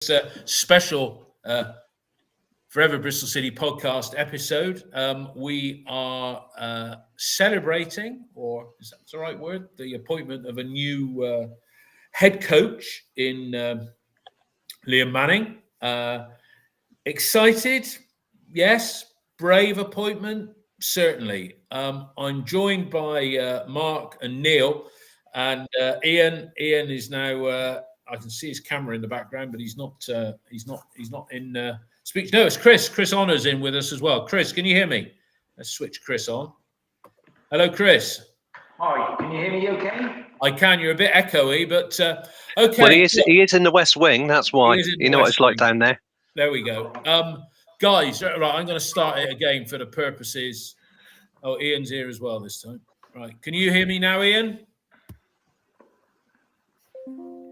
Special Forever Bristol City podcast episode. We are celebrating, or is that the right word, the appointment of a new head coach in Liam Manning. Excited? Yes. Brave appointment? Certainly. I'm joined by Mark and Neil, and Ian. Ian is now. I can see his camera in the background, but he's not in speech. No, it's Chris. Chris Honor's in with us as well. Chris, can you hear me? Let's switch Chris on. Hello, Chris. Hi, can you hear me okay? I can. You're a bit echoey, but okay. Well, he is in the West Wing. That's why. You know what it's like down there. There we go. Guys, right, I'm going to start it again for the purposes. Oh, Ian's here as well this time. Right. Can you hear me now, Ian?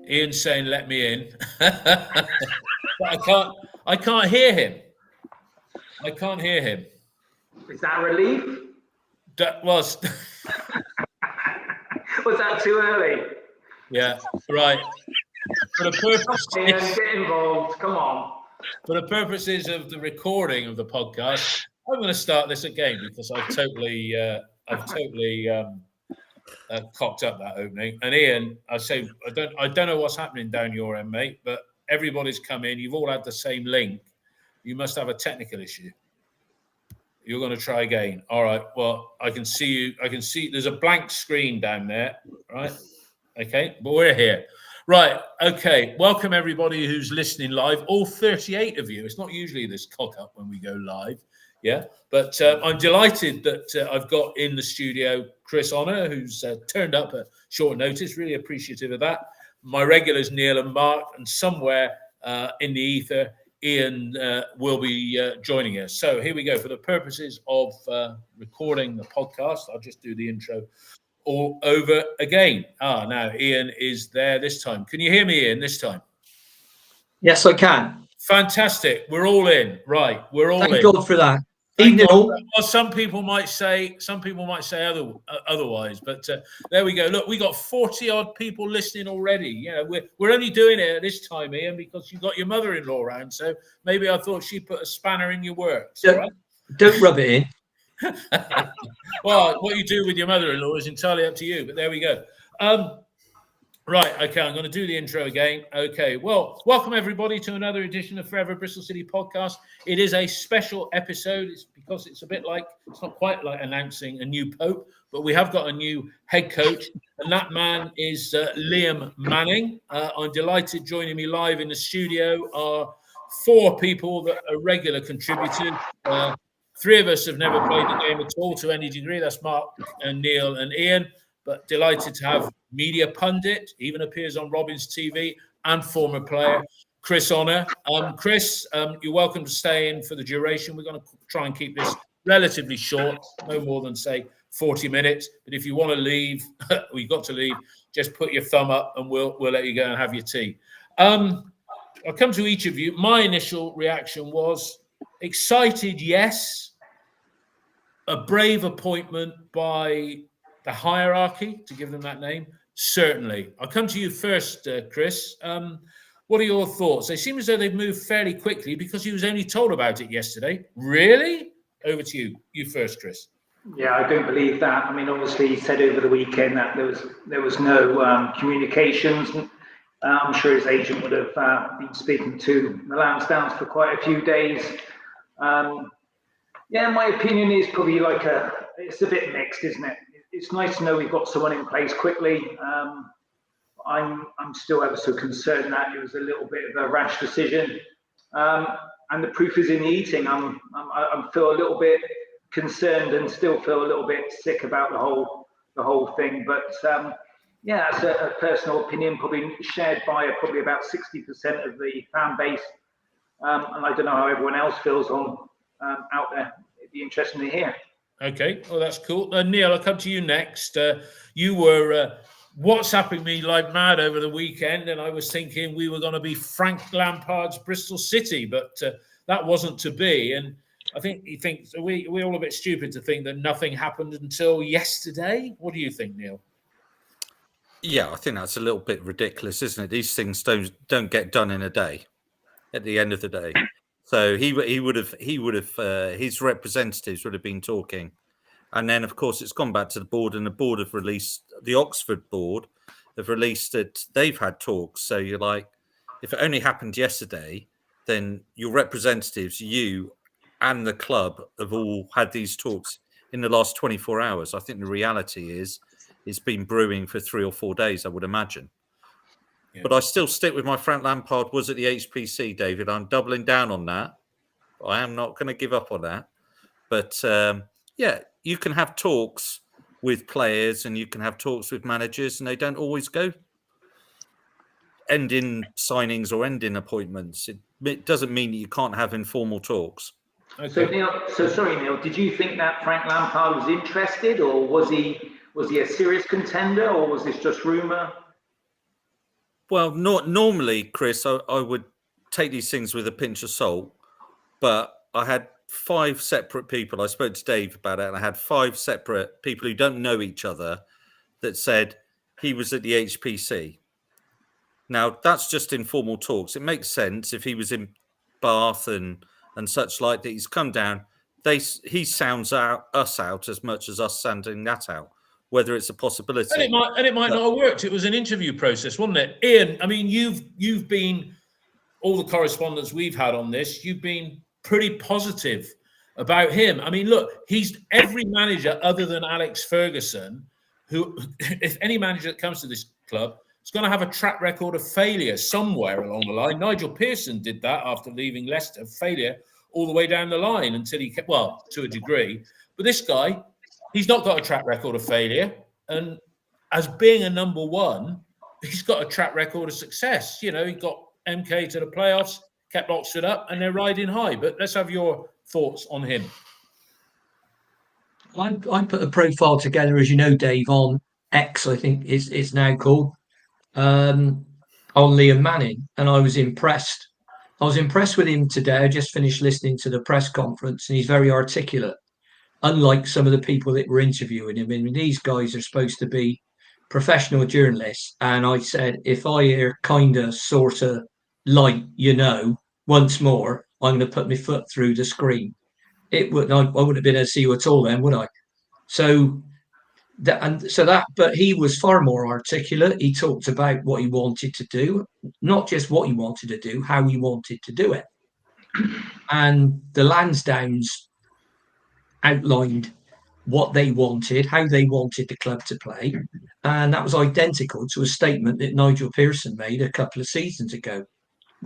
Ian's saying, "Let me in," but I can't hear him. I can't hear him. Is that a relief? That was. Was that too early? Yeah. Right. For the purposes, Ian, get involved. Come on. For the purposes of the recording of the podcast, I'm going to start this again because I've totally cocked up that opening. And Ian, I don't know what's happening down your end, mate, but everybody's come in. You've all had the same link. You must have a technical issue. You're going to try again. All right. Well, I can see you. I can see there's a blank screen down there. Right. Okay. But we're here. Right. Okay. Welcome everybody who's listening live. All 38 of you. It's not usually this cock up when we go live. Yeah, but I'm delighted that I've got in the studio Chris Honor, who's turned up at short notice. Really appreciative of that. My regulars, Neil and Mark, and somewhere in the ether, Ian will be joining us. So here we go. For the purposes of recording the podcast, I'll just do the intro all over again. Now Ian is there this time. Can you hear me, Ian, this time? Yes, I can. Fantastic. We're all in. Right. We're all in. Thank God for that. Well, some people might say otherwise, but there we go. Look, we got 40 odd people listening already. You know, we're only doing it at this time, Ian, because you've got your mother-in-law around. So maybe I thought she put a spanner in your works. Don't rub it in. Well, what you do with your mother-in-law is entirely up to you. But there we go. Right, okay, I'm going to do the intro again. Okay, well, welcome everybody to another edition of Forever Bristol City podcast. It is a special episode. It's because it's a bit like, it's not quite like announcing a new pope, but we have got a new head coach, and that man is Liam Manning. I'm delighted. Joining me live in the studio are four people that are regular contributors. Three of us have never played the game at all to any degree. That's Mark and Neil and Ian, but delighted to have media pundit, even appears on Robin's TV, and former player Chris Honor. Chris, you're welcome to stay in for the duration. We're going to try and keep this relatively short, no more than, say, 40 minutes. But if you want to leave, or you've got to leave, just put your thumb up and we'll let you go and have your tea. I'll come to each of you. My initial reaction was excited, yes. A brave appointment by the hierarchy, to give them that name, certainly. I'll come to you first, Chris. What are your thoughts? They seem as though they've moved fairly quickly because he was only told about it yesterday. Really? Over to you. You first, Chris. Yeah, I don't believe that. I mean, obviously, he said over the weekend that there was no communications. I'm sure his agent would have been speaking to the Lansdowns for quite a few days. Yeah, my opinion is probably it's a bit mixed, isn't it? It's nice to know we've got someone in place quickly. I'm still ever so concerned that it was a little bit of a rash decision, and the proof is in the eating. I feel a little bit concerned and still feel a little bit sick about the whole thing. But yeah, that's a personal opinion, probably shared by probably about 60% of the fan base, and I don't know how everyone else feels out there. It'd be interesting to hear. Okay, well, that's cool. Neil, I'll come to you next. You were WhatsApping me like mad over the weekend, and I was thinking we were going to be Frank Lampard's Bristol City, but that wasn't to be. And I think he thinks we're all a bit stupid to think that nothing happened until yesterday. What do you think, Neil? Yeah, I think that's a little bit ridiculous, isn't it? These things don't get done in a day. at the end of the day. So he would have his representatives would have been talking, and then of course it's gone back to the board, and the board have released, the Oxford board have released that they've had talks. So you're like, if it only happened yesterday, then your representatives, you and the club, have all had these talks in the last 24 hours. I think the reality is it's been brewing for 3 or 4 days, I would imagine. Yeah. But I still stick with my Frank Lampard was at the HPC, David. I'm doubling down on that. I am not going to give up on that. But yeah, you can have talks with players and you can have talks with managers, and they don't always go end in signings or end in appointments. It doesn't mean that you can't have informal talks. Okay. So Neil, sorry, Neil, did you think that Frank Lampard was interested, or was he a serious contender, or was this just rumour? Well, normally, Chris, I would take these things with a pinch of salt, but I had 5 separate people. I spoke to Dave about it, and I had 5 separate people who don't know each other that said he was at the HPC. Now, that's just informal talks. It makes sense if he was in Bath and such like that. He's come down. He sounds us out as much as us sounding that out, whether it's a possibility. And it might not have worked. It was an interview process, wasn't it? Ian, I mean, you've been, all the correspondence we've had on this, you've been pretty positive about him. I mean, look, he's every manager other than Alex Ferguson, who, if any manager that comes to this club, is going to have a track record of failure somewhere along the line. Nigel Pearson did that after leaving Leicester, failure all the way down the line until he kept, well, to a degree. But this guy, he's not got a track record of failure. And as being a number one, he's got a track record of success. You know, he got MK to the playoffs, kept Oxford up, and they're riding high. But let's have your thoughts on him. I put a profile together, as you know, Dave, on X, I think it's now called, on Liam Manning, and I was impressed. I was impressed with him today. I just finished listening to the press conference, and he's very articulate, unlike some of the people that were interviewing him. I mean, these guys are supposed to be professional journalists, and I said, if I hear kind of, sort of, like, you know, once more, I'm going to put my foot through the screen. I wouldn't have been able to see you at all then, would I? But he was far more articulate. He talked about what he wanted to do, not just what he wanted to do, how he wanted to do it. And the Lansdowns outlined what they wanted, how they wanted the club to play. And that was identical to a statement that Nigel Pearson made a couple of seasons ago.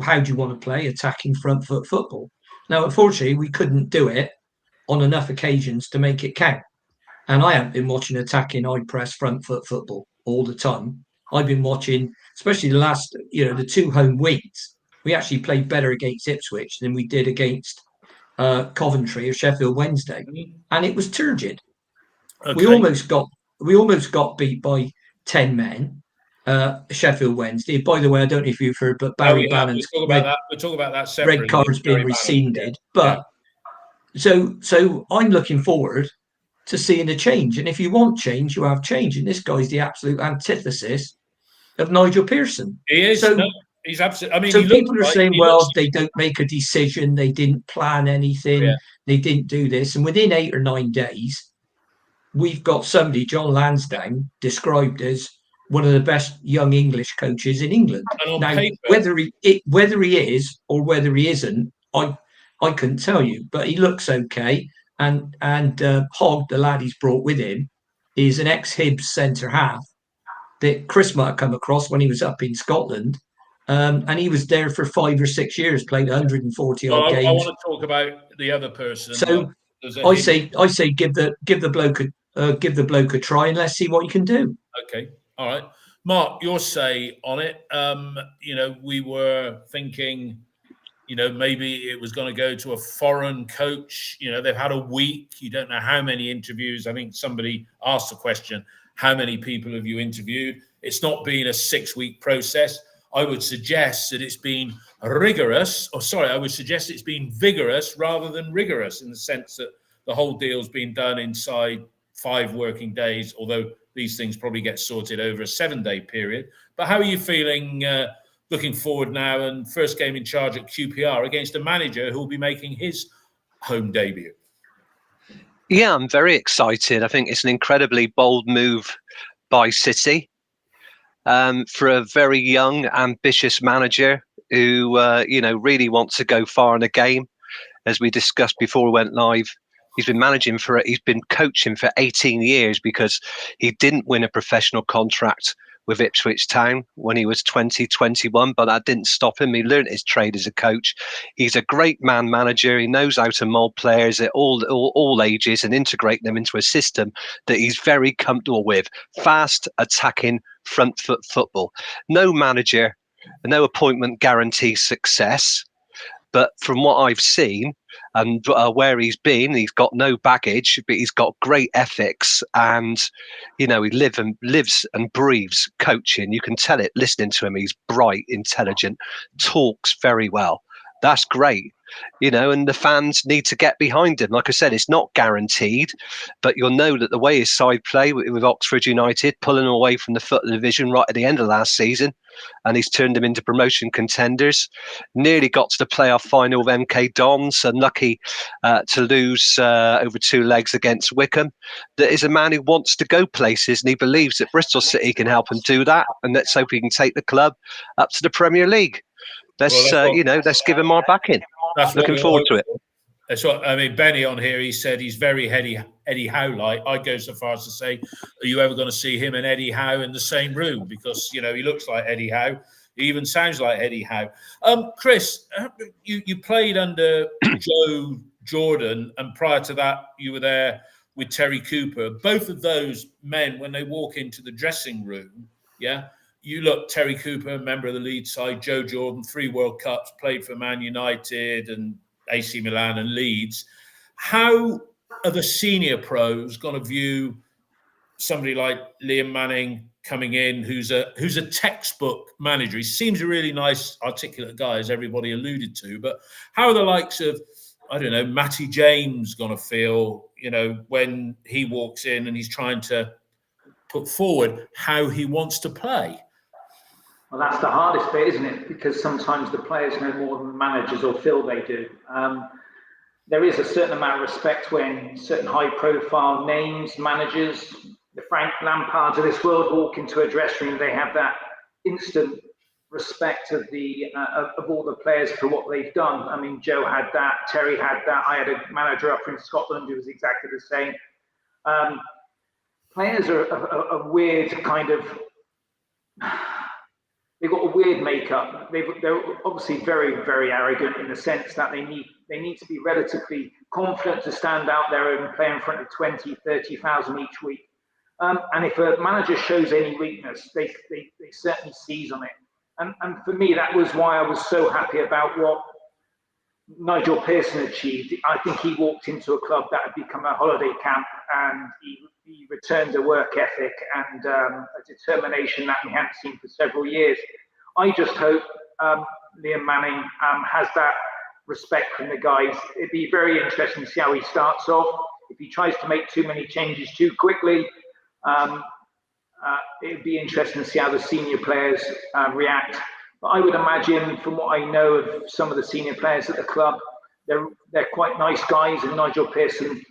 How do you want to play attacking front foot football? Now, unfortunately, we couldn't do it on enough occasions to make it count. And I haven't been watching attacking high press front foot football all the time. I've been watching, especially the last, the 2 home weeks. We actually played better against Ipswich than we did against Coventry or Sheffield Wednesday, and it was turgid. Okay. We almost got beat by 10 men. Sheffield Wednesday. By the way, I don't know if you've heard, but Barry Bannon's we'll talk about that separately. Red card's been rescinded. But so I'm looking forward to seeing a change. And if you want change, you have change. And this guy's the absolute antithesis of Nigel Pearson. He is. So, he's absolutely. I mean, so people are saying, well, they don't make a decision. They didn't plan anything. Yeah. They didn't do this. And within 8 or 9 days, we've got somebody, John Lansdowne, described as one of the best young English coaches in England. Now, paper, whether he is or whether he isn't, I couldn't tell you. But he looks okay. And Hogg, the lad he's brought with him, is an ex-Hibs centre half that Chris might have come across when he was up in Scotland. And he was there for 5 or 6 years, played 140 odd games. I want to talk about the other person. So I say give the bloke a try and let's see what you can do. Okay, all right, Mark, your say on it. We were thinking, maybe it was going to go to a foreign coach. They've had a week. You don't know how many interviews. I think somebody asked the question, how many people have you interviewed? It's not been a 6-week process. I would suggest that it's been vigorous rather than rigorous, in the sense that the whole deal's been done inside 5 working days, although these things probably get sorted over a 7-day period. But how are you feeling looking forward now and first game in charge at QPR against a manager who will be making his home debut. Yeah, I'm very excited. I think it's an incredibly bold move by City for a very young, ambitious manager who, really wants to go far in a game. As we discussed before we went live, he's been coaching for 18 years because he didn't win a professional contract with Ipswich Town when he was 21, but that didn't stop him. He learned his trade as a coach. He's a great man manager. He knows how to mold players at all ages and integrate them into a system that he's very comfortable with. Fast, attacking, front foot football. No manager, no appointment guarantees success. But from what I've seen and where he's been, he's got no baggage, but he's got great ethics. And, he lives and breathes coaching. You can tell it listening to him. He's bright, intelligent, talks very well. That's great. And the fans need to get behind him. Like I said, it's not guaranteed, but you'll know that the way his side play with Oxford United, pulling them away from the foot of the division right at the end of last season, and he's turned them into promotion contenders. Nearly got to the playoff final with MK Dons, unlucky to lose over 2 legs against Wickham. That is a man who wants to go places, and he believes that Bristol City can help him do that. And let's hope he can take the club up to the Premier League. Let's give him our backing. Looking forward to it. That's what I mean. Benny on here, he said he's very Eddie Howe-like. I'd go so far as to say, are you ever going to see him and Eddie Howe in the same room? Because, he looks like Eddie Howe. He even sounds like Eddie Howe. Chris, you played under Joe Jordan, and prior to that, you were there with Terry Cooper. Both of those men, when they walk into the dressing room, you look, Terry Cooper, member of the Leeds side, Joe Jordan, 3 World Cups, played for Man United and AC Milan and Leeds. How are the senior pros going to view somebody like Liam Manning coming in, who's a textbook manager? He seems a really nice, articulate guy, as everybody alluded to. But how are the likes of, I don't know, Matty James going to feel, when he walks in and he's trying to put forward how he wants to play? Well, that's the hardest bit, isn't it? Because sometimes the players know more than the managers or feel they do. There is a certain amount of respect when certain high-profile names, managers, the Frank Lampards of this world walk into a dressing room. They have that instant respect of all the players for what they've done. I mean, Joe had that, Terry had that. I had a manager up in Scotland who was exactly the same. Players are a weird kind of. They've got a weird makeup. They're obviously very, very arrogant in the sense that they need to be relatively confident to stand out there and play in front of 20, 30,000 each week. And if a manager shows any weakness, they certainly seize on it. And for me, that was why I was so happy about what Nigel Pearson achieved. I think he walked into a club that had become a holiday camp, and he returned a work ethic and a determination that we hadn't seen for several years. I just hope Liam Manning has that respect from the guys. It'd be very interesting to see how he starts off. If he tries to make too many changes too quickly, it'd be interesting to see how the senior players react. But I would imagine, from what I know of some of the senior players at the club, they're quite nice guys, and Nigel Pearson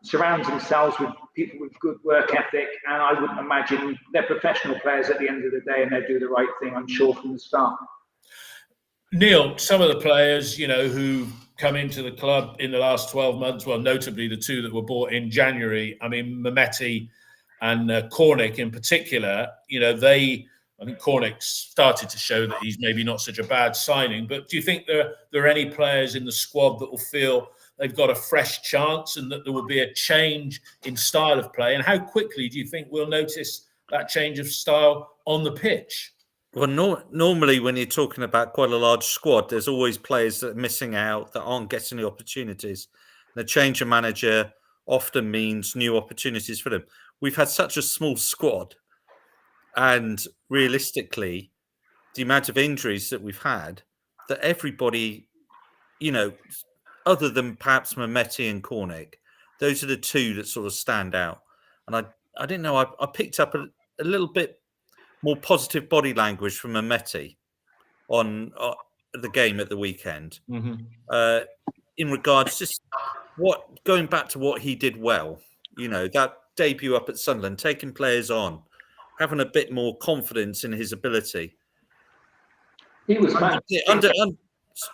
surrounds themselves with people with good work ethic, and I wouldn't imagine they're professional players at the end of the day, and they'll do the right thing, I'm sure, from the start. Neil, some of the players, who come into the club in the last 12 months, well, notably the 2 that were bought in January, I mean, Mehmeti and Cornick in particular, I think Cornick started to show that he's maybe not such a bad signing. But do you think there are any players in the squad that will feel they've got a fresh chance and that there will be a change in style of play? And how quickly do you think we'll notice that change of style on the pitch? Well, normally when you're talking about quite a large squad, there's always players that are missing out, that aren't getting the opportunities. The change of manager often means new opportunities for them. We've had such a small squad, and realistically, the amount of injuries that we've had, that everybody, other than perhaps Mehmeti and Cornick, those are the 2 that sort of stand out. And I didn't know, I picked up a little bit more positive body language from Mehmeti on the game at the weekend. Mm-hmm. In regards just going back to what he did well, that debut up at Sunderland, taking players on, having a bit more confidence in his ability. He was fantastic.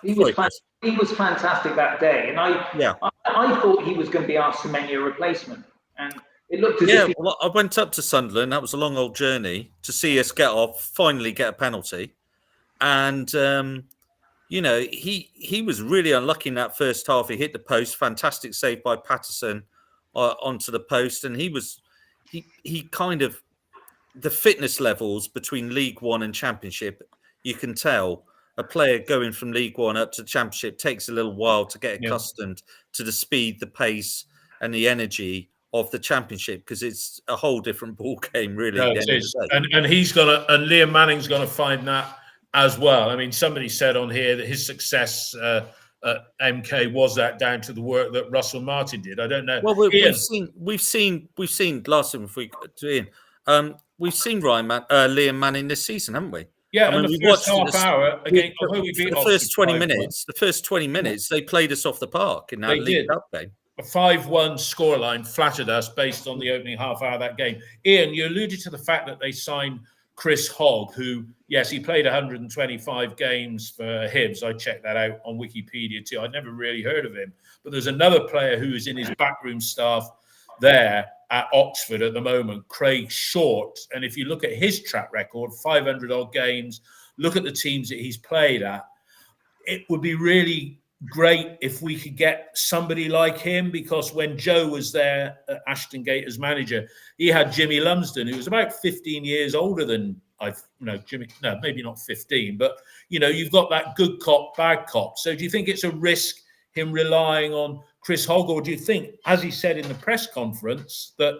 He was fantastic that day, and I thought he was going to be our Semenya replacement, and it looked as if I went up to Sunderland. That was a long old journey to see us finally get a penalty, and he was really unlucky in that first half. He hit the post, fantastic save by Patterson onto the post, and he kind of, the fitness levels between League One and Championship, you can tell a player going from League One up to Championship takes a little while to get accustomed to the speed, the pace, and the energy of the Championship, because it's a whole different ball game, really. No, it is. And Liam Manning's gonna find that as well. I mean, somebody said on here that his success at MK was that down to the work that Russell Martin did. I don't know. Well, we've seen last time, if we do Ian, we've seen Liam Manning this season, haven't we? Yeah, and the first half hour again, the first 20 minutes. The first 20 minutes, they played us off the park in that League Cup game. A 5-1 scoreline flattered us based on the opening half hour of that game. Ian, you alluded to the fact that they signed Chris Hogg, who, yes, he played 125 games for Hibs. I checked that out on Wikipedia too. I'd never really heard of him. But there's another player who is in his backroom staff there at Oxford at the moment, Craig Short. And if you look at his track record, 500 odd games, look at the teams that he's played at, it would be really great if we could get somebody like him, because when Joe was there at Ashton Gate as manager, he had Jimmy Lumsden, who was about 15 years older than Jimmy. No, maybe not 15, but you've got that good cop, bad cop. So do you think it's a risk him relying on Chris Hogg, or do you think, as he said in the press conference, that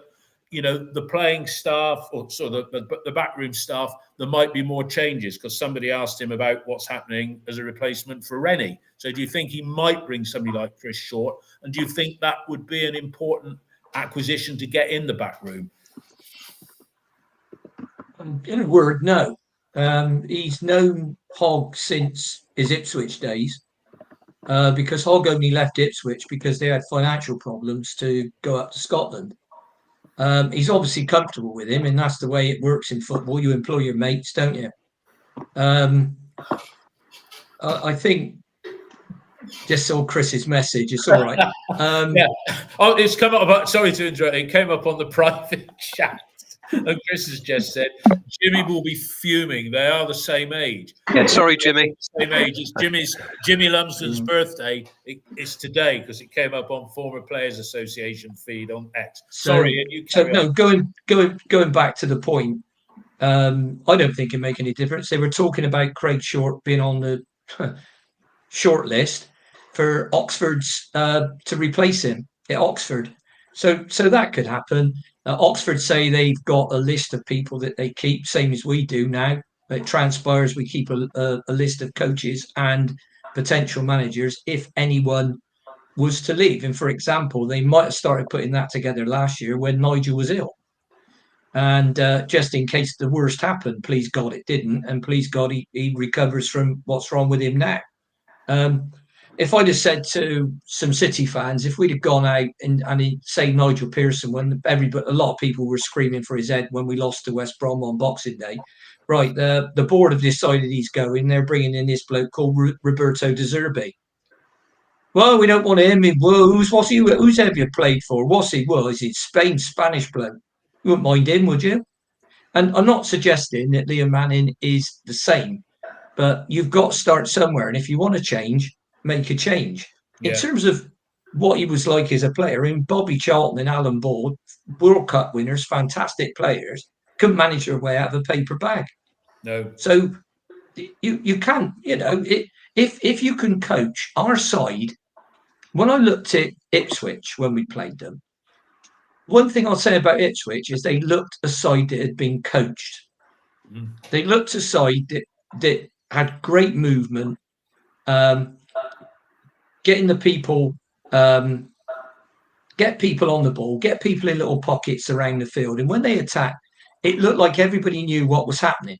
the playing staff or sort of the backroom staff, there might be more changes? Because somebody asked him about what's happening as a replacement for Rennie. So do you think he might bring somebody like Chris Short? And do you think that would be an important acquisition to get in the backroom? In a word, no. He's known Hogg since his Ipswich days, because Hogg only left Ipswich because they had financial problems to go up to Scotland. He's obviously comfortable with him, and that's the way it works in football. You employ your mates, don't you? I think just saw Chris's message. It's all right. Yeah. Oh, it's come up. Sorry to interrupt. It came up on the private chat, and Chris has just said Jimmy will be fuming. They are the same age. Yeah, sorry, Jimmy. Same age. It's Jimmy Lumsden's birthday. It's today because it came up on former Players Association feed on X. Sorry, going back to the point. I don't think it make any difference. They were talking about Craig Short being on the short list for Oxford's to replace him at Oxford. So that could happen. Oxford say they've got a list of people that they keep, same as we do now. It transpires we keep a list of coaches and potential managers if anyone was to leave. And for example, they might have started putting that together last year when Nigel was ill. And just in case the worst happened, please God it didn't, and please God he recovers from what's wrong with him now. If I'd have said to some City fans, if we'd have gone out and he'd say Nigel Pearson, when a lot of people were screaming for his head when we lost to West Brom on Boxing Day, right, the board have decided he's going, they're bringing in this bloke called Roberto De Zerbi. Well, we don't want him. Who's have you played for? What's he? Well, is he Spain, Spanish bloke? You wouldn't mind him, would you? And I'm not suggesting that Liam Manning is the same, but you've got to start somewhere. And if you want to change, make a change. Yeah. In terms of what he was like as a player, in Bobby Charlton and Alan Ball, World Cup winners, fantastic players, couldn't manage their way out of a paper bag. No. So you can't, if you can coach our side. When I looked at Ipswich when we played them, one thing I'll say about Ipswich is they looked a side that had been coached. Mm. They looked a side that had great movement, getting the people, get people on the ball, get people in little pockets around the field. And when they attacked, it looked like everybody knew what was happening.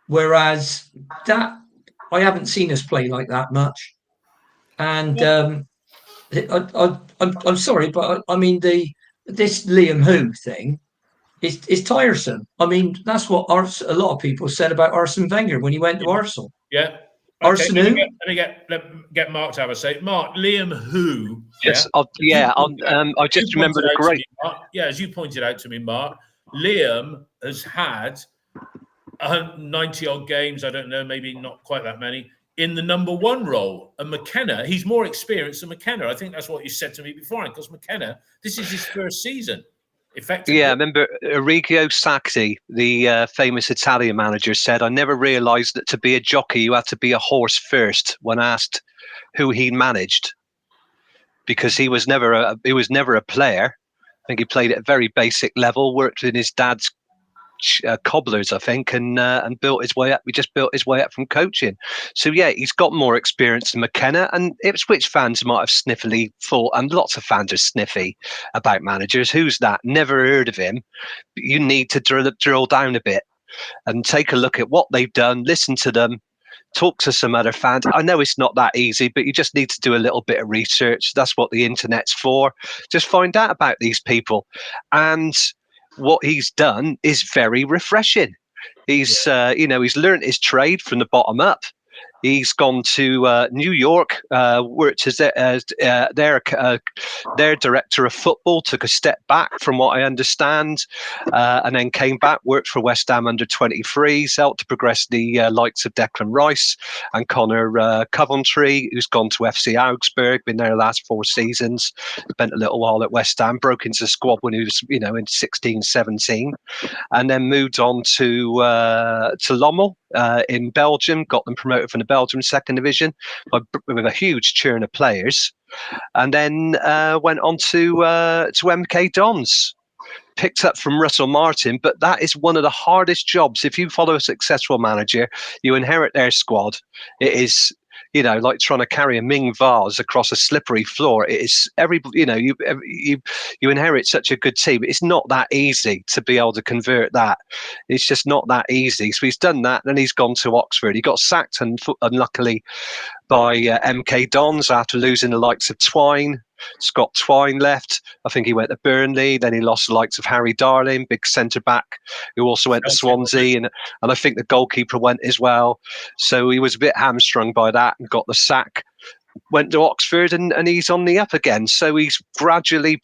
Whereas that, I haven't seen us play like that much. And I'm sorry, but I mean, this Liam Hu thing is tiresome. I mean, that's what a lot of people said about Arsene Wenger when he went to Arsenal. Yeah. Okay. Arsene Let me get Mark to have a say. Mark, Liam Hu. Yes, Yeah. I just remembered a great. As you pointed out to me, Mark, Liam has had 90 odd games. I don't know, maybe not quite that many in the number one role. And McKenna, he's more experienced than McKenna. I think that's what you said to me before. Because McKenna, this is his first season. Effectively. Yeah, I remember Arrigo Sacchi, the famous Italian manager, said, "I never realised that to be a jockey, you had to be a horse first." When asked who he managed, because he was never a player. I think he played at a very basic level. Worked in his dad's cobblers, I think, and built his way up. We just built his way up from coaching. So yeah, he's got more experience than McKenna. And Ipswich fans might have sniffily thought, and lots of fans are sniffy about managers. Who's that? Never heard of him. But you need to drill down a bit and take a look at what they've done. Listen to them. Talk to some other fans. I know it's not that easy, but you just need to do a little bit of research. That's what the internet's for. Just find out about these people. And what he's done is very refreshing. He's he's learned his trade from the bottom up. He's gone to New York, worked as their director of football, took a step back from what I understand, and then came back, worked for West Ham under 23s, helped to progress the likes of Declan Rice and Connor Coventry, who's gone to FC Augsburg, been there the last 4 seasons, spent a little while at West Ham, broke into the squad when he was, in 16, 17, and then moved on to Lommel in Belgium, got them promoted from the Belgium second division with a huge churn of players, and then went on to MK Dons, picked up from Russell Martin. But that is one of the hardest jobs. If you follow a successful manager, you inherit their squad. It is, like trying to carry a Ming vase across a slippery floor. It is you inherit such a good team. It's not that easy to be able to convert that. It's just not that easy. So he's done that, and he's gone to Oxford. He got sacked unluckily by MK Dons after losing the likes of Twine. Scott Twine left. I think he went to Burnley. Then he lost the likes of Harry Darling, big centre back, who also went to Swansea, and I think the goalkeeper went as well. So he was a bit hamstrung by that and got the sack. Went to Oxford, and he's on the up again. So he's gradually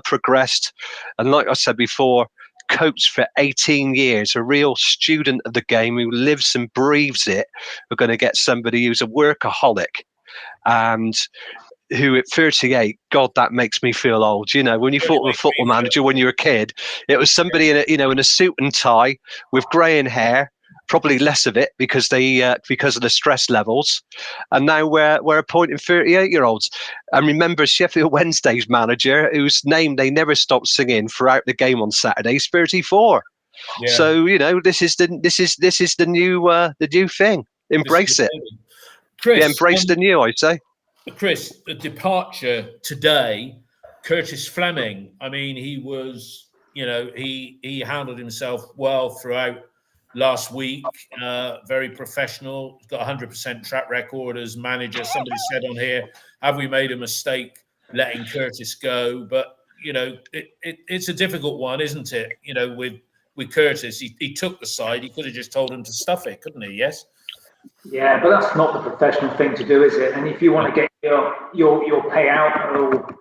progressed, and like I said before, coached for 18 years, a real student of the game who lives and breathes it. We're going to get somebody who's a workaholic, and who at 38, God, that makes me feel old. When you thought of a football manager when you were a kid, it was somebody in a suit and tie with greying hair, probably less of it because of the stress levels. And now we're appointing 38-year-olds. And remember Sheffield Wednesday's manager, whose name they never stopped singing throughout the game on Saturday, is 34. Yeah. So this is the new thing. Embrace it. Chris, embrace the new, I'd say. Chris, the departure today, Curtis Fleming. I mean, he was, he handled himself well throughout last week. Very professional. He's got 100% track record as manager. Somebody said on here, have we made a mistake letting Curtis go? But, it's a difficult one, isn't it? With Curtis, he took the side. He could have just told him to stuff it, couldn't he? Yes? Yeah, but that's not the professional thing to do, is it? And if you want to get your payout,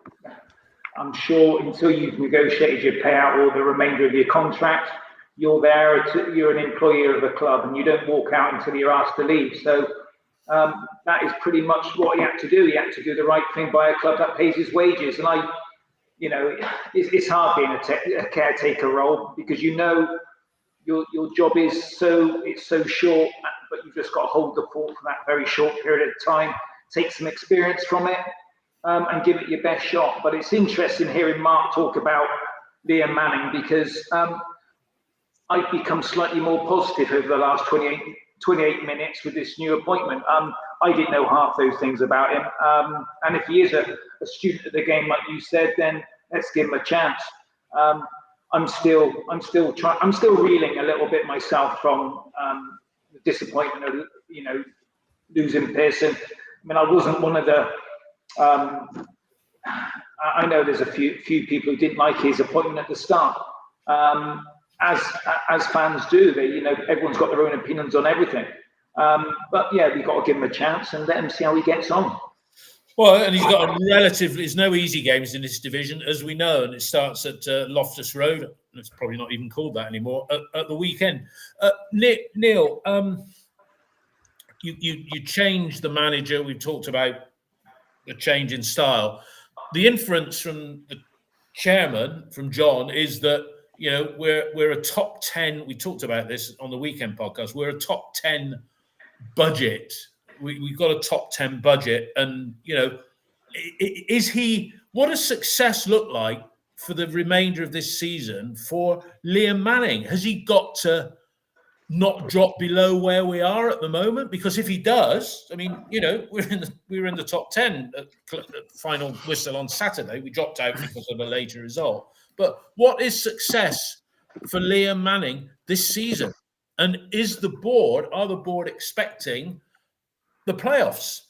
I'm sure until you've negotiated your payout or the remainder of your contract, you're an employee of the club, and you don't walk out until you're asked to leave. So that is pretty much what he had to do. He had to do the right thing by a club that pays his wages. And it's hard being a caretaker role, because your job is so short, but you've just got to hold the fort for that very short period of time, take some experience from it, and give it your best shot. But it's interesting hearing Mark talk about Liam Manning, because I've become slightly more positive over the last 28 minutes with this new appointment. I didn't know half those things about him, and if he is a student of the game, like you said, then let's give him a chance. I'm still reeling a little bit myself from disappointment of, losing Pearson. I mean, I wasn't one of the. I know there's a few people who didn't like his appointment at the start, as fans do. They, everyone's got their own opinions on everything. But yeah, we've got to give him a chance and let him see how he gets on. Well, and he's got there's no easy games in this division, as we know, and it starts at Loftus Road. It's probably not even called that anymore, at the weekend. Neil, you changed the manager. We've talked about the change in style. The inference from the chairman, from John, is that we're a top 10. We talked about this on the weekend podcast. We're a top 10 budget. We've got a top 10 budget, and what does success look like for the remainder of this season for Liam Manning? Has he got to not drop below where we are at the moment? Because if he does, I mean, we were in the top 10 at final whistle on Saturday. We dropped out because of a later result. But what is success for Liam Manning this season? And are the board expecting the playoffs?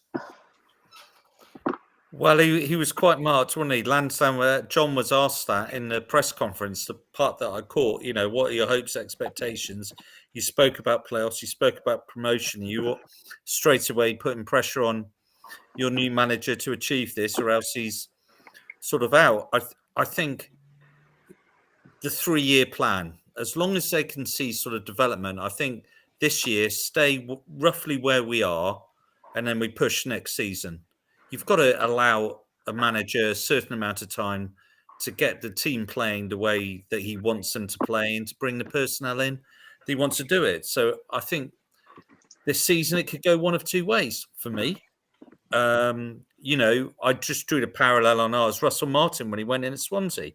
Well, he was quite marked, wasn't he? Lansdowne, John was asked that in the press conference, the part that I caught, what are your hopes, expectations? You spoke about playoffs, you spoke about promotion, you were straight away putting pressure on your new manager to achieve this, or else he's sort of out. I think the 3-year plan, as long as they can see sort of development, I think this year stay roughly where we are, and then we push next season. You've got to allow a manager a certain amount of time to get the team playing the way that he wants them to play and to bring the personnel in that he wants to do it. So I think this season it could go one of two ways for me. I just drew the parallel on ours. Russell Martin, when he went in at Swansea,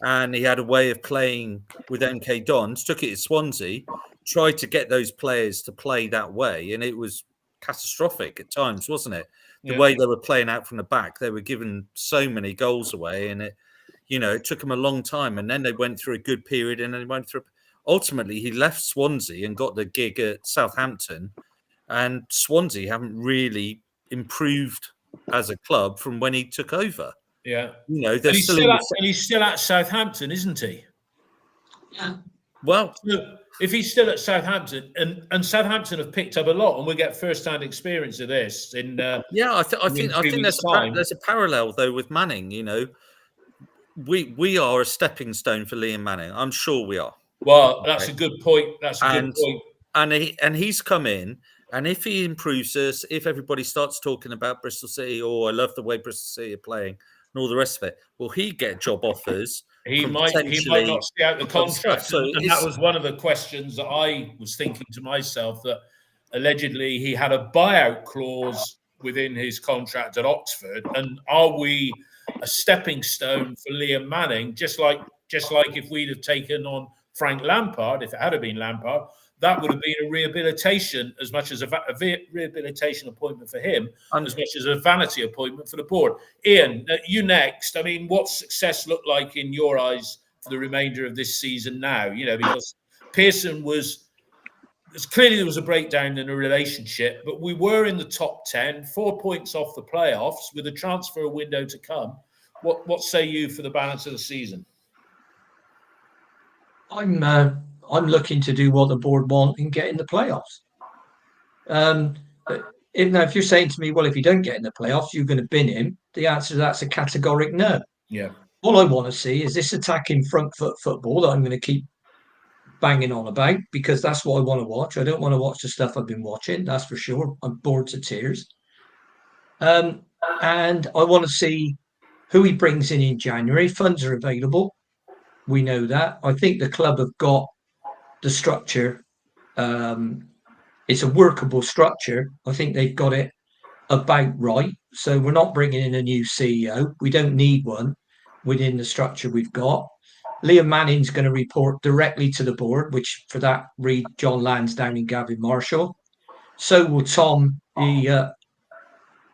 and he had a way of playing with MK Dons, took it to Swansea, tried to get those players to play that way, and it was catastrophic at times, wasn't it? The way they were playing out from the back, they were giving so many goals away, and it took them a long time. And then they went through a good period, and then they went through. Ultimately, he left Swansea and got the gig at Southampton, and Swansea haven't really improved as a club from when he took over. Yeah, they're and he's still at Southampton, isn't he? Yeah. Well, if he's still at Southampton, and Southampton have picked up a lot, and we get first-hand experience of this in I think there's a parallel though with Manning. We are a stepping stone for Liam Manning. I'm sure we are. Well, that's a good point. Good point. And he's come in, and if he improves us, if everybody starts talking about Bristol City, I love the way Bristol City are playing, and all the rest of it, will he get job offers? He might not see out the contract. And that was one of the questions that I was thinking to myself, that allegedly he had a buyout clause within his contract at Oxford. And are we a stepping stone for Liam Manning? Just like if we'd have taken on Frank Lampard, if it had been Lampard, that would have been a rehabilitation as much as a rehabilitation appointment for him, as much as a vanity appointment for the board. Ian, you next. I mean, what's success look like in your eyes for the remainder of this season now? Because Pearson clearly there was a breakdown in a relationship, but we were in the top 10, 4 points off the playoffs with a transfer window to come. What say you for the balance of the season? I'm looking to do what the board want and get in the playoffs. If you're saying to me, well, if you don't get in the playoffs, you're going to bin him, the answer to that's a categoric no. Yeah. All I want to see is this attacking front foot football that I'm going to keep banging on about, because that's what I want to watch. I don't want to watch the stuff I've been watching, that's for sure. I'm bored to tears. And I want to see who he brings in January. Funds are available. We know that. I think the club have got the structure. It's a workable structure. I think they've got it about right. So we're not bringing in a new CEO. We don't need one within the structure we've got. Liam Manning's going to report directly to the board, which for that read John Lansdowne and Gavin Marshall. So will Tom, the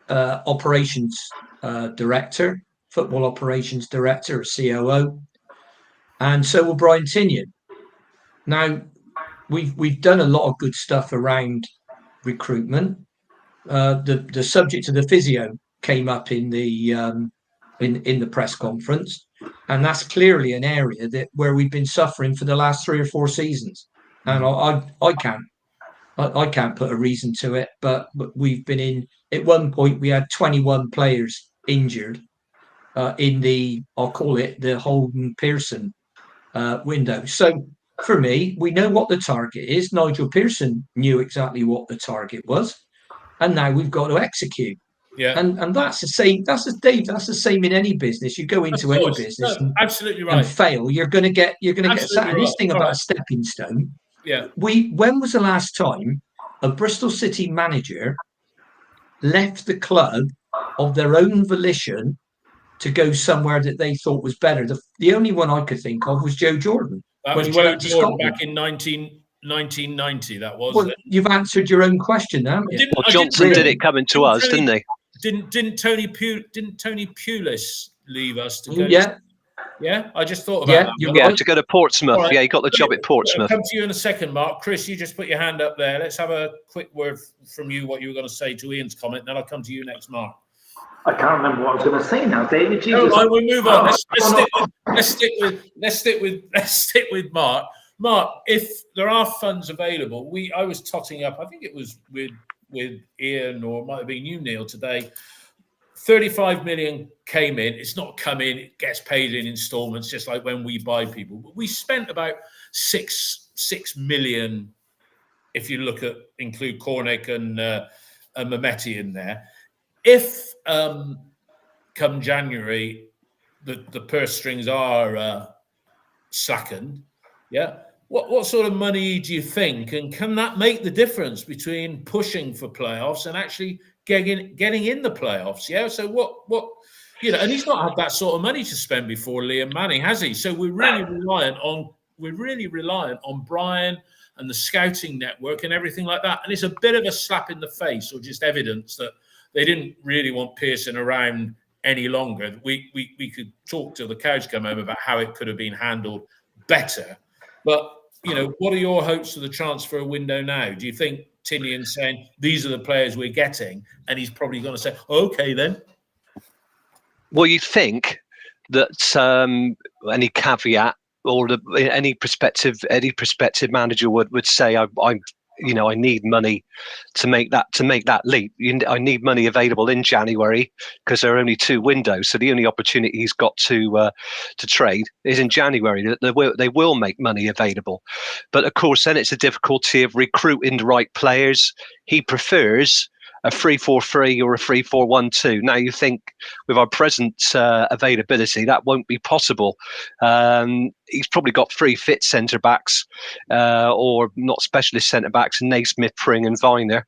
operations director, football operations director or COO. And so will Brian Tinian. Now, we've done a lot of good stuff around recruitment. The subject of the physio came up in the press conference, and that's clearly an area where we've been suffering for the last 3 or 4 seasons. And I can't put a reason to it, but we've been in. At one point, we had 21 players injured in I'll call it the Holden Pearson window. So for me, we know what the target is. Nigel Pearson knew exactly what the target was, and now we've got to execute. Yeah, and that's the same. That's the same in any business. You go into any business, absolutely and fail. You're going to get sat. And this thing about a stepping stone. Yeah. When was the last time a Bristol City manager left the club of their own volition to go somewhere that they thought was better? The only one I could think of was Joe Jordan. That was Joe Jordan back in 1990. That was. Well, you've answered your own question, haven't you? Well, Johnson did it coming to us, didn't he? Didn't Tony Pulis leave us to go? Yeah. Yeah, I just thought about that. Yeah, to go to Portsmouth. Right. Yeah, he got the job at Portsmouth. I'll come to you in a second, Mark. Chris, you just put your hand up there. Let's have a quick word from you, what you were going to say to Ian's comment, then I'll come to you next, Mark. I can't remember what I was going to say now, David. Jesus. No, we'll move on. Let's stick with Mark. Mark, if there are funds available, I was totting up. I think it was with Ian, or it might have been you, Neil, today. 35 million came in. It's not come in. It gets paid in installments, just like when we buy people. But we spent about 6 million, if you include Cornick and Mehmeti in there. If come January the purse strings are slackened, yeah, what sort of money do you think, and can that make the difference between pushing for playoffs and actually getting in the playoffs? Yeah. So what and he's not had that sort of money to spend before, Liam Manning, has he? So we're really reliant on Brian and the scouting network and everything like that. And it's a bit of a slap in the face, or just evidence that they didn't really want Pearson around any longer. We could talk till the cows come home about how it could have been handled better. But what are your hopes for the transfer window now? Do you think Tinian's saying these are the players we're getting, and he's probably going to say, okay, then? Well, you think that any caveat or any prospective manager would say, I need money to make that leap. I need money available in January, because there are only 2 windows. So the only opportunity he's got to trade is in January. They will make money available, but of course then it's a difficulty of recruiting the right players. He prefers a 3-4-3 or a 3-4-1-2. Now you think with our present availability that won't be possible. He's probably got 3 fit centre backs, or not specialist centre backs, Naismith, Pring, and Viner.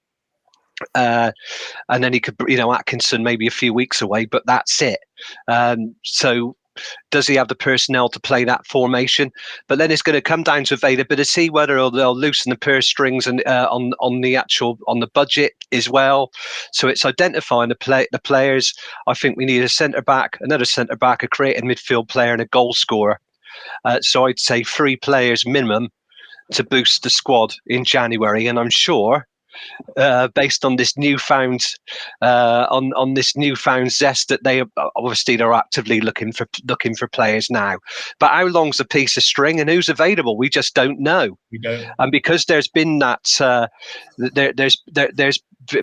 And then he could, Atkinson maybe a few weeks away, but that's it. So does he have the personnel to play that formation? But then it's going to come down to availability, whether they'll loosen the purse strings and on the budget as well. So it's identifying the players. I think we need a centre back, another centre back, a creative midfield player, and a goal scorer. So I'd say 3 players minimum to boost the squad in January, and I'm sure, based on this newfound zest, that they are actively looking for players now. But how long's a piece of string, and who's available? We just don't know. We don't. And because there's been that there's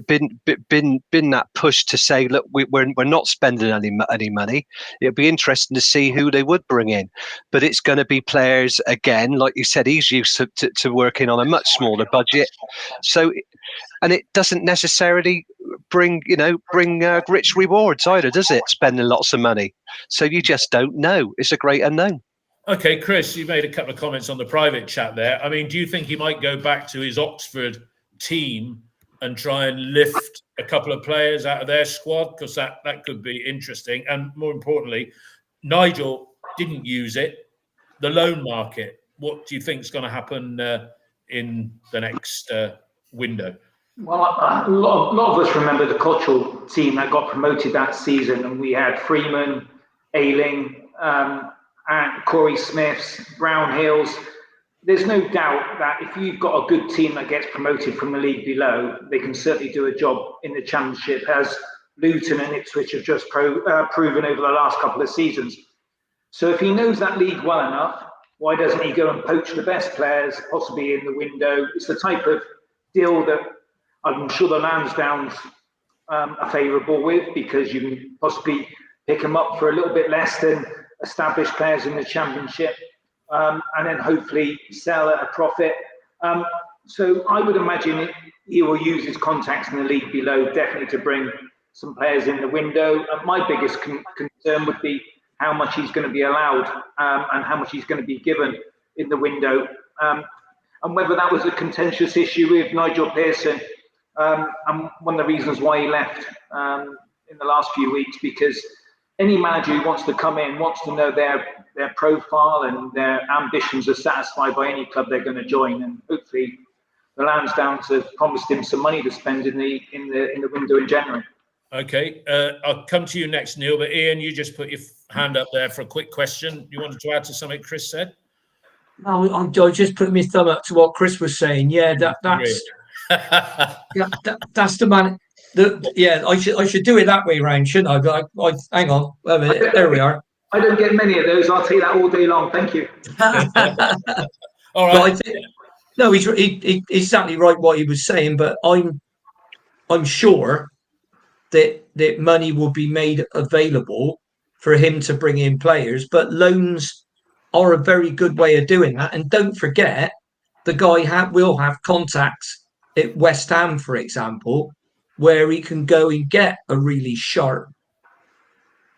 been that push to say, look, we're not spending any money. It'll be interesting to see who they would bring in, but it's going to be players again, like you said. He's used to working on a much smaller budget, so. And it doesn't necessarily bring rich rewards either, does it? Spending lots of money. So you just don't know. It's a great unknown. Okay, Chris, you made a couple of comments on the private chat there. I mean, do you think he might go back to his Oxford team and try and lift a couple of players out of their squad? Because that could be interesting. And more importantly, Nigel didn't use it. The loan market, what do you think is going to happen in the next window? Well, a lot of us remember the cultural team that got promoted that season, and we had Freeman, Ayling, and Corey Smiths, Brown Hills. there's no doubt that if you've got a good team that gets promoted from the league below, they can certainly do a job in the Championship, as Luton and Ipswich have just proven over the last couple of seasons. So if he knows that league well enough, why doesn't he go and poach the best players, possibly in the window? It's the type of deal that I'm sure the Lansdowns are favourable with, because you can possibly pick them up for a little bit less than established players in the Championship, and then hopefully sell at a profit. So I would imagine he will use his contacts in the league below definitely to bring some players in the window. My biggest concern would be how much he's going to be allowed, and how much he's going to be given in the window, and whether that was a contentious issue with Nigel Pearson, and one of the reasons why he left in the last few weeks, because any manager who wants to come in wants to know their profile and their ambitions are satisfied by any club they're going to join, and hopefully the Lansdowns have promised him some money to spend in the window in January. Okay, I'll come to you next, Neil. But Ian, you just put your hand up there for a quick question. You wanted to add to something Chris said? No, I just put my thumb up to what Chris was saying. Yeah, that's that's the man. I should do it that way round, shouldn't I? Hang on, wait a minute. There we are. I don't get many of those. I'll take that all day long. Thank you. All right. No, he's exactly right what he was saying, but I'm sure that money will be made available for him to bring in players, but loans are a very good way of doing that. And don't forget, the guy will have contacts at West Ham, for example, where he can go and get a really sharp,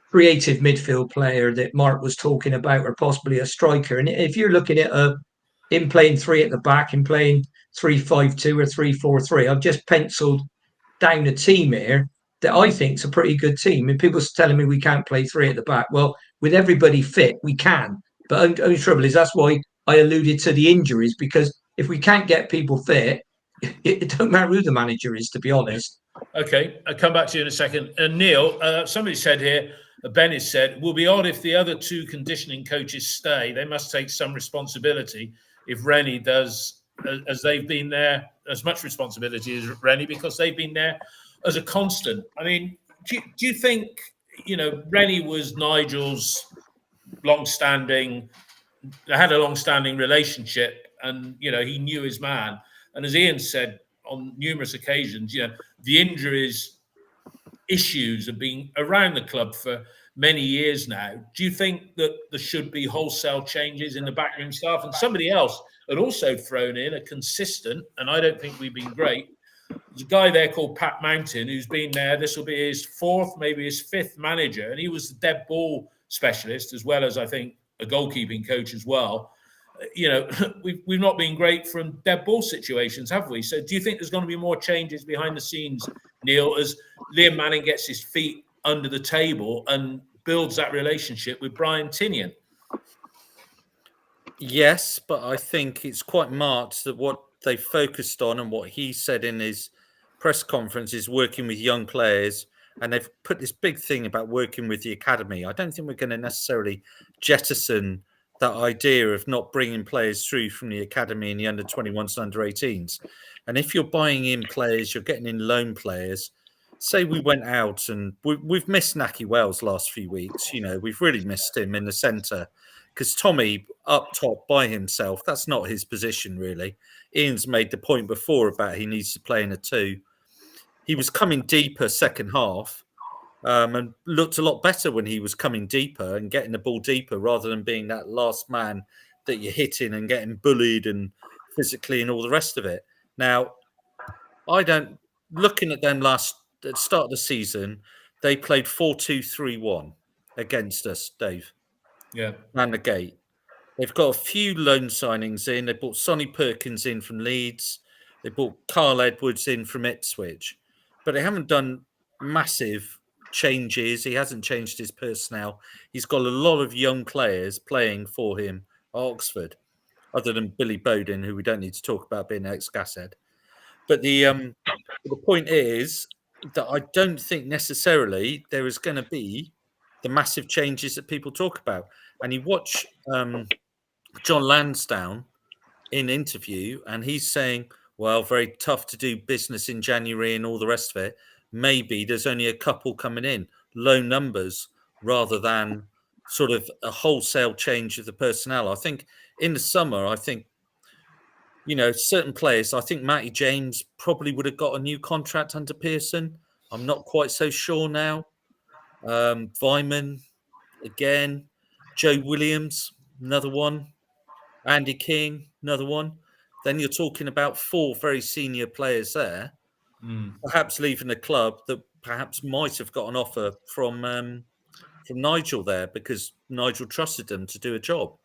creative midfield player that Mark was talking about, or possibly a striker. And if you're looking at him playing three at the back and playing 3-5-2 or 3-4-3, I've just penciled down a team here that I think is a pretty good team. And people are telling me we can't play three at the back. Well, with everybody fit, we can. But the only trouble is that's why I alluded to the injuries, because if we can't get people fit, it don't matter who the manager is, to be honest. Okay, I'll come back to you in a second. And Neil, somebody said here, Ben has said, it will be odd if the other two conditioning coaches stay. They must take some responsibility if Rennie does, as they've been there, as much responsibility as Rennie, because they've been there as a constant. I mean, do you think, Rennie was Nigel's long-standing, had a long-standing relationship, and, he knew his man. And as Ian said on numerous occasions, the injuries issues have been around the club for many years now. Do you think that there should be wholesale changes in the backroom staff? And somebody else had also thrown in a consistent, and I don't think we've been great, there's a guy there called Pat Mountain who's been there. This will be his fourth, maybe his fifth manager, and he was the dead ball specialist as well as, I think, a goalkeeping coach as well. We've not been great from dead ball situations, have we? So do you think there's going to be more changes behind the scenes, Neil, as Liam Manning gets his feet under the table and builds that relationship with Brian Tinian? Yes, but I think it's quite marked that what they focused on and what he said in his press conference is working with young players. And they've put this big thing about working with the academy. I don't think we're going to necessarily jettison that idea of not bringing players through from the academy in the under-21s and under-18s. And if you're buying in players, you're getting in loan players. Say we went out and we've missed Naki Wells last few weeks. We've really missed him in the centre because Tommy up top by himself, that's not his position really. Ian's made the point before about he needs to play in a two. He was coming deeper second half and looked a lot better when he was coming deeper and getting the ball deeper rather than being that last man that you're hitting and getting bullied and physically and all the rest of it. Now, looking at them at the start of the season, they played 4-2-3-1 against us, Dave. Yeah. And the gate. They've got a few loan signings in. They brought Sonny Perkins in from Leeds. They brought Carl Edwards in from Ipswich. But they haven't done massive changes. He hasn't changed his personnel. He's got a lot of young players playing for him at Oxford, other than Billy Bowden, who we don't need to talk about being an ex-Gashead. But the point is that I don't think necessarily there is going to be the massive changes that people talk about. And you watch John Lansdowne in interview, and he's saying, well, very tough to do business in January and all the rest of it. Maybe there's only a couple coming in, low numbers, rather than sort of a wholesale change of the personnel. I think in the summer, certain players, I think Matty James probably would have got a new contract under Pearson. I'm not quite so sure now. Vyman, again. Joe Williams, another one. Andy King, another one. Then you're talking about 4 very senior players there, perhaps leaving the club that perhaps might have got an offer from Nigel there because Nigel trusted them to do a job.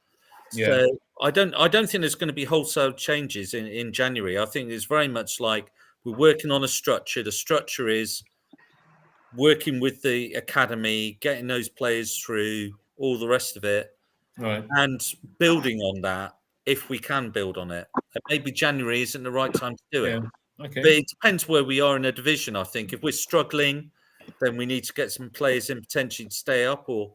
Yeah. So I don't think there's going to be wholesale changes in January. I think it's very much like we're working on a structure. The structure is working with the academy, getting those players through, all the rest of it, Right. and building on that if we can build on it. And maybe January isn't the right time to do it. Okay. But it depends where we are in a division, I think. If we're struggling, then we need to get some players in potentially to stay up, or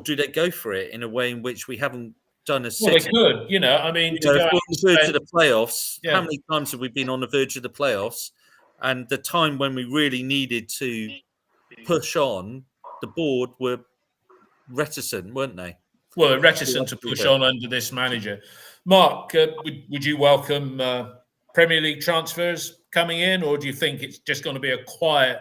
do they go for it in a way in which we haven't done a Well, they City? could, I mean, to If go we're out on and the verge of spend- the playoffs, Yeah. how many times have we been on the verge of the playoffs? And the time when we really needed to push on, the board were reticent, weren't they? well, reticent to push on under this manager. Mark, would you welcome Premier League transfers coming in, or do you think it's just going to be a quiet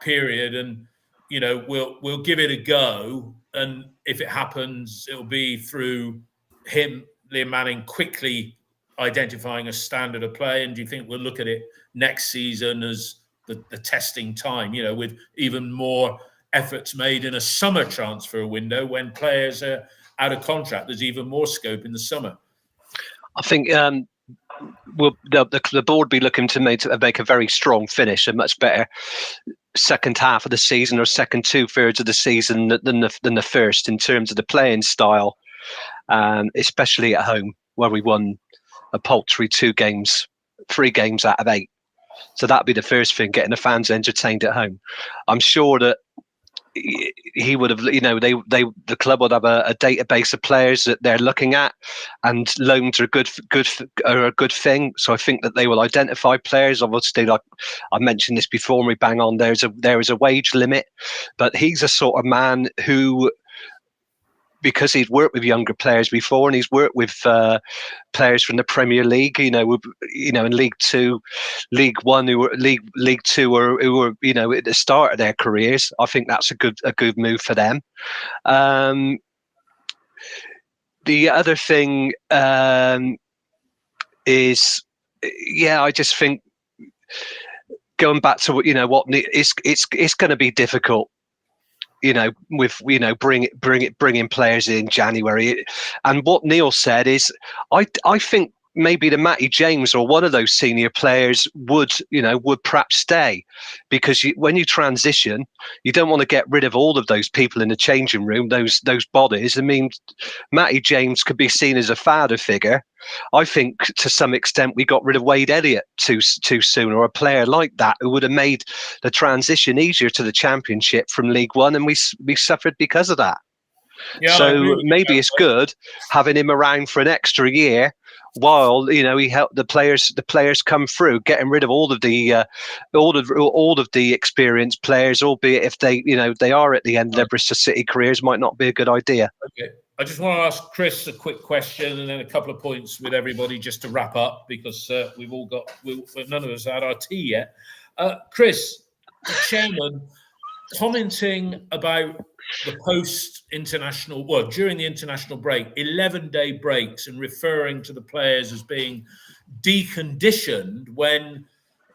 period and we'll give it a go, and if it happens, it'll be through him, Liam Manning, quickly identifying a standard of play? And do you think we'll look at it next season as the testing time, with even more efforts made in a summer transfer window when players are out of contract? There's even more scope in the summer. I think the board be looking to make a very strong finish, a much better second half of the season, or second 2/3 of the season than the first, in terms of the playing style, especially at home, where we won a paltry 3 games out of 8. So that'd be the first thing, getting the fans entertained at home. I'm sure that he would have, the club would have a database of players that they're looking at, and loans are a good thing. So I think that they will identify players. Obviously, like I mentioned this before, and we bang on, there is a wage limit, but he's a sort of man who, because he's worked with younger players before, and he's worked with players from the Premier League, in League Two, League One, who were League Two, who were at the start of their careers. I think that's a good move for them. The other thing is, I just think, going back to what it's going to be difficult. With bringing players in January, and what Neil said is, I think maybe the Matty James or one of those senior players would perhaps stay, because when you transition, you don't want to get rid of all of those people in the changing room, those bodies. I mean, Matty James could be seen as a father figure. I think to some extent we got rid of Wade Elliott too soon, or a player like that who would have made the transition easier to the Championship from League One, and we suffered because of that. Yeah, so maybe it's good having him around for an extra year, while he helped the players come through, getting rid of all of the experienced players, albeit if they are at the end of their Bristol City careers, might not be a good idea. Okay, I just want to ask Chris a quick question, and then a couple of points with everybody just to wrap up, because none of us had our tea yet. Chris, the chairman, commenting about the during the international break, 11-day breaks, and referring to the players as being deconditioned when,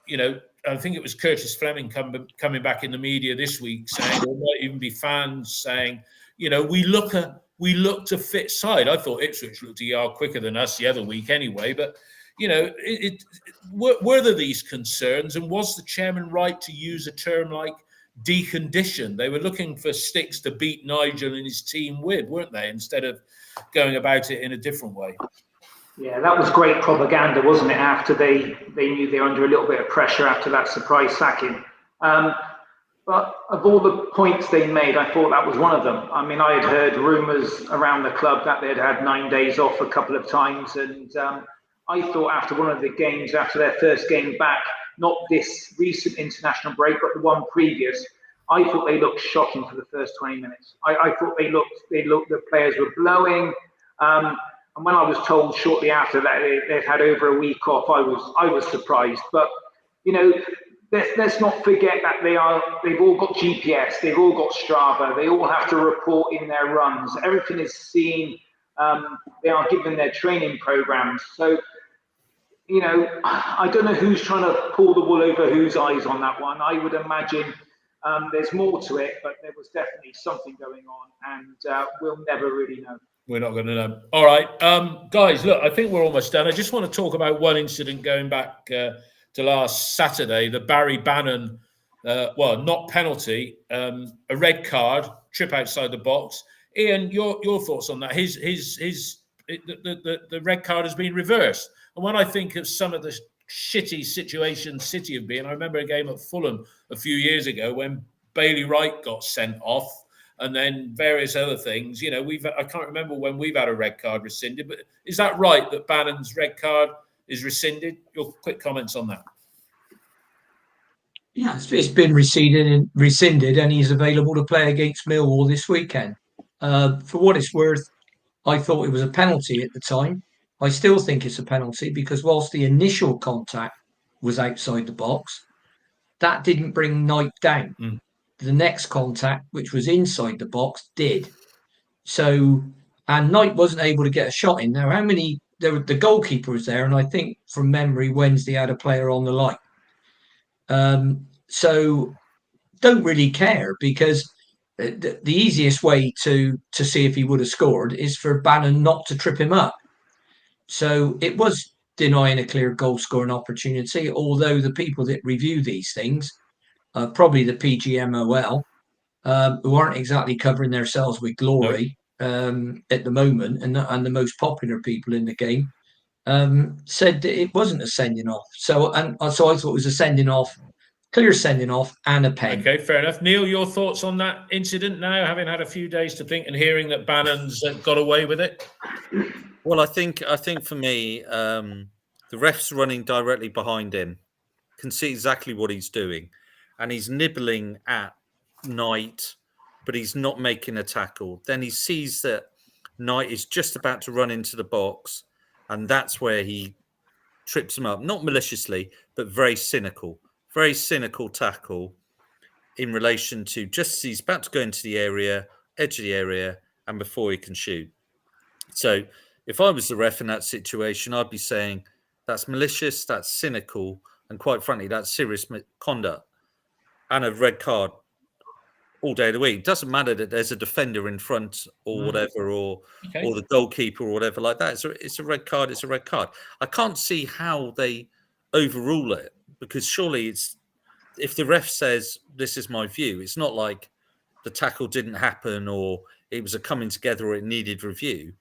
I think it was Curtis Fleming coming back in the media this week saying, there might even be fans saying, we look to fit side. I thought Ipswich looked a yard quicker than us the other week anyway, but were there these concerns, and was the chairman right to use a term like decondition? They were looking for sticks to beat Nigel and his team with, weren't they, instead of going about it in a different way? Yeah, that was great propaganda, wasn't it, after they knew they were under a little bit of pressure after that surprise sacking. But of all the points they made, I thought that was one of them. I mean, I had heard rumours around the club that they'd had 9 days off a couple of times, and I thought after one of the games, after their first game back, not this recent international break, but the one previous, I thought they looked shocking for the first 20 minutes. I thought the players were blowing. And when I was told shortly after that they'd had over a week off, I was surprised. But, you know, let's not forget that they've all got GPS, they've all got Strava, they all have to report in their runs. Everything is seen. They are given their training programs. So, you know, I don't know who's trying to pull the wool over whose eyes on that one. I would imagine there's more to it, but there was definitely something going on, and we'll never really know. We're not going to know. All right, guys, look, I think we're almost done. I just want to talk about one incident going back to last Saturday, the Barry Bannon, not penalty, a red card, trip outside the box. Ian, your thoughts on that? The red card has been reversed. And when I think of some of the shitty situations City have been, I remember a game at Fulham a few years ago when Bailey Wright got sent off, and then various other things. You know, I can't remember when we've had a red card rescinded, but is that right that Bannon's red card is rescinded? Your quick comments on that. Yeah, it's been rescinded, and he's available to play against Millwall this weekend. For what it's worth, I thought it was a penalty at the time. I still think it's a penalty because whilst the initial contact was outside the box, that didn't bring Knight down. The next contact, which was inside the box, did. So, and Knight wasn't able to get a shot in. Now, the goalkeeper was there, and I think from memory, Wednesday had a player on the line. So, don't really care because the easiest way to see if he would have scored is for Bannon not to trip him up. So it was denying a clear goal scoring opportunity, although the people that review these things, probably the PGMOL, who aren't exactly covering themselves with glory at the moment, and the most popular people in the game, said that it wasn't a sending off. So I thought it was a sending off, clear sending off, and a pen. Okay, fair enough. Neil, your thoughts on that incident now, having had a few days to think and hearing that Bannon's got away with it? Well, I think for me, the ref's running directly behind him, can see exactly what he's doing, and he's nibbling at Knight, but he's not making a tackle. Then he sees that Knight is just about to run into the box, and that's where he trips him up. Not maliciously, but very cynical tackle in relation to just as he's about to go into the edge of the area, and before he can shoot. So if I was the ref in that situation, I'd be saying that's malicious, that's cynical, and quite frankly, that's serious conduct and a red card all day of the week. It doesn't matter that there's a defender in front or whatever, or the goalkeeper or whatever like that. It's a red card. It's a red card. I can't see how they overrule it because surely if the ref says this is my view, it's not like the tackle didn't happen or it was a coming together or it needed review.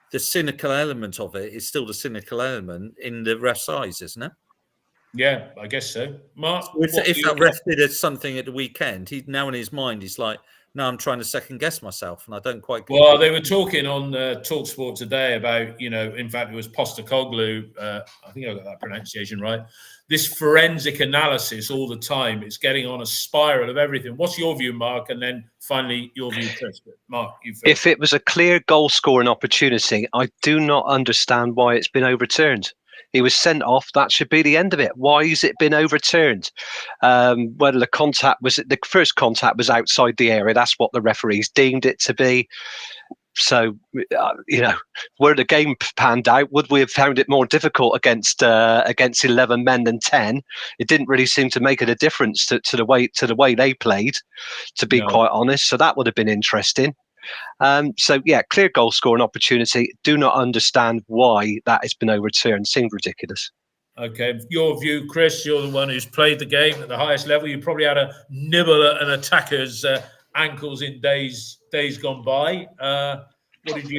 The cynical element of it is still the cynical element in the ref's eyes, isn't it? Yeah, I guess so. Mark, if that ref did something at the weekend, he now in his mind he's like, no, I'm trying to second guess myself, and I don't quite. Well, they were talking on TalkSport today about, in fact, it was Postecoglou. I think I got that pronunciation right. This forensic analysis all the time. It's getting on a spiral of everything. What's your view, Mark? And then finally, your view, Chris. Mark, you first. If it was a clear goal scoring opportunity, I do not understand why it's been overturned. He was sent off. That should be the end of it. Why has it been overturned? Whether the first contact was outside the area. That's what the referees deemed it to be. So, where the game panned out, would we have found it more difficult against 11 men than 10? It didn't really seem to make it a difference to the way they played, to be quite honest. So that would have been interesting. Clear goal scoring opportunity. Do not understand why that has been overturned. Seemed ridiculous. Okay, your view, Chris. You're the one who's played the game at the highest level. You probably had a nibble at an attacker's ankles in days gone by. What did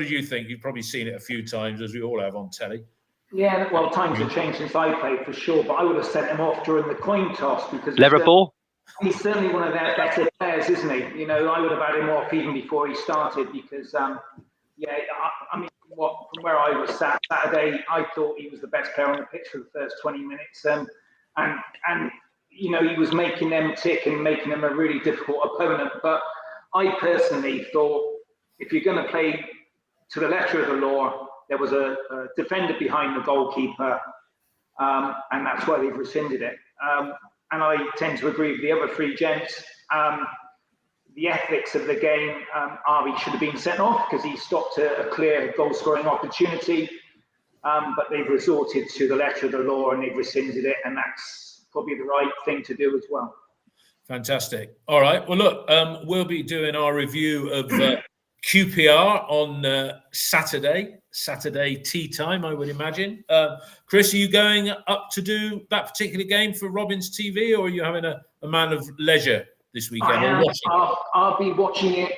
you think? You've probably seen it a few times, as we all have on telly. Yeah, well, times have changed since I played for sure, but I would have sent him off during the coin toss because Liverpool. He's certainly one of their better players, isn't he? I would have had him off even before he started because, I mean, from where I was sat Saturday, I thought he was the best player on the pitch for the first 20 minutes. And you know, he was making them tick and making them a really difficult opponent. But I personally thought, if you're going to play to the letter of the law, there was a defender behind the goalkeeper, and that's why they've rescinded it. And I tend to agree with the other three gents. The ethics of the game, Ari should have been sent off because he stopped a clear goal-scoring opportunity. But they've resorted to the letter of the law and they've rescinded it, and that's probably the right thing to do as well. Fantastic. All right. Well, look, we'll be doing our review of QPR on Saturday tea time, I would imagine. Chris, are you going up to do that particular game for Robin's TV, or are you having a man of leisure this weekend? I'll be watching it,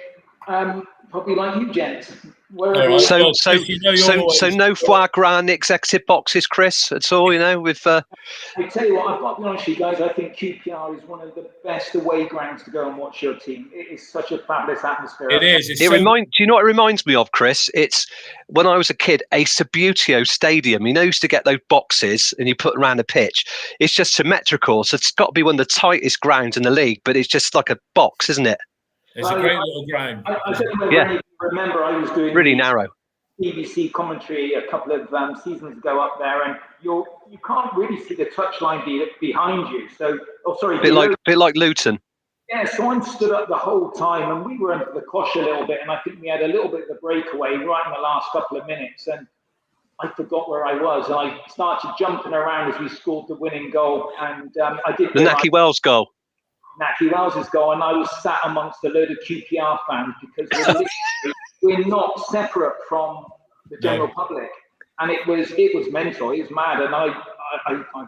probably like you gents. Right. So Chris, no foie gras in executive boxes, Chris, at all, you know, with I tell you what, I've got to be honest with you guys, I think QPR is one of the best away grounds to go and watch your team. It is such a fabulous atmosphere. It is. do you know what it reminds me of, Chris? It's when I was a kid, a Subbuteo Stadium. You know, used to get those boxes and you put around the pitch. It's just symmetrical, so it's got to be one of the tightest grounds in the league, but it's just like a box, isn't it? It's a great little ground. I don't know whether you remember, I was doing really narrow BBC commentary a couple of seasons ago up there, and you can't really see the touchline behind you. So, bit like Luton. Yeah, so I'm stood up the whole time, and we were under the cosh a little bit, and I think we had a little bit of a breakaway right in the last couple of minutes, and I forgot where I was, and I started jumping around as we scored the winning goal, and I didn't. The Nahki Wells goal. Nahki Wells' goal, and I was sat amongst a load of QPR fans because we're not separate from the general public, and it was mental. It was mad, and I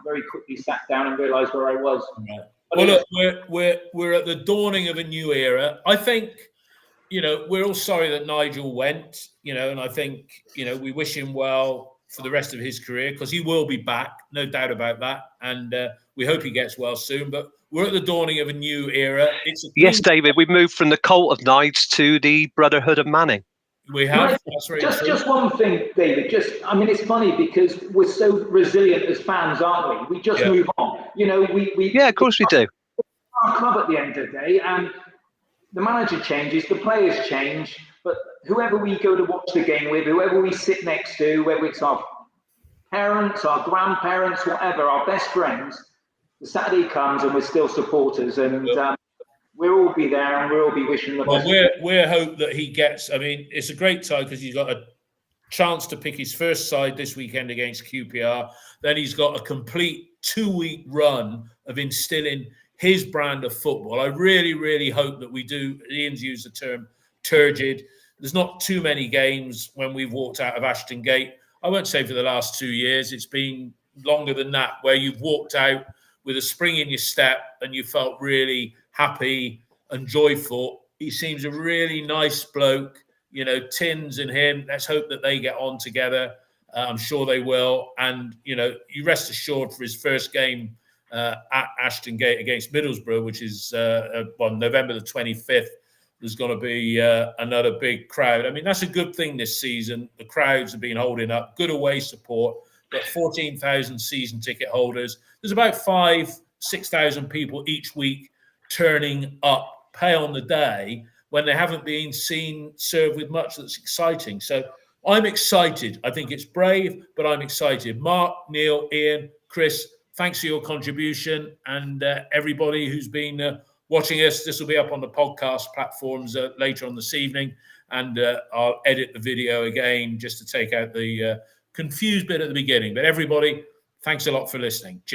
very quickly sat down and realised where I was. Right. Well, look, we're at the dawning of a new era. I think, you know, we're all sorry that Nigel went, you know, and I think, you know, we wish him well for the rest of his career because he will be back, no doubt about that, and we hope he gets well soon. But we're at the dawning of a new era. Yes, David, we've moved from the cult of Knights to the Brotherhood of Manning. We have. Just one thing, David. I mean, it's funny because we're so resilient as fans, aren't we? We just move on. You know, we. Yeah, of course we do. Our club at the end of the day, and the manager changes, the players change, but whoever we go to watch the game with, whoever we sit next to, whether it's our parents, our grandparents, whatever, our best friends, the Saturday comes and we're still supporters, and we'll all be there and we'll all be wishing the best. We're hope that he gets. I mean, it's a great time because he's got a chance to pick his first side this weekend against QPR. Then he's got a complete 2-week run of instilling his brand of football. I really, really hope that we do. Ian's used the term turgid. There's not too many games when we've walked out of Ashton Gate. I won't say for the last 2 years. It's been longer than that, where you've walked out with a spring in your step and you felt really happy and joyful. He seems a really nice bloke. You know, Tins and him, let's hope that they get on together. I'm sure they will. And, you know, you rest assured for his first game at Ashton Gate against Middlesbrough, which is November the 25th, there's going to be another big crowd. I mean, that's a good thing this season. The crowds have been holding up, good away support. Got 14,000 season ticket holders. There's about 5,000-6,000 people each week turning up, pay on the day, when they haven't been served with much that's exciting. So I'm excited. I think it's brave, but I'm excited. Mark, Neil, Ian, Chris, thanks for your contribution, and everybody who's been watching us. This will be up on the podcast platforms later on this evening, and I'll edit the video again just to take out the confused bit at the beginning. But everybody, thanks a lot for listening. Cheers.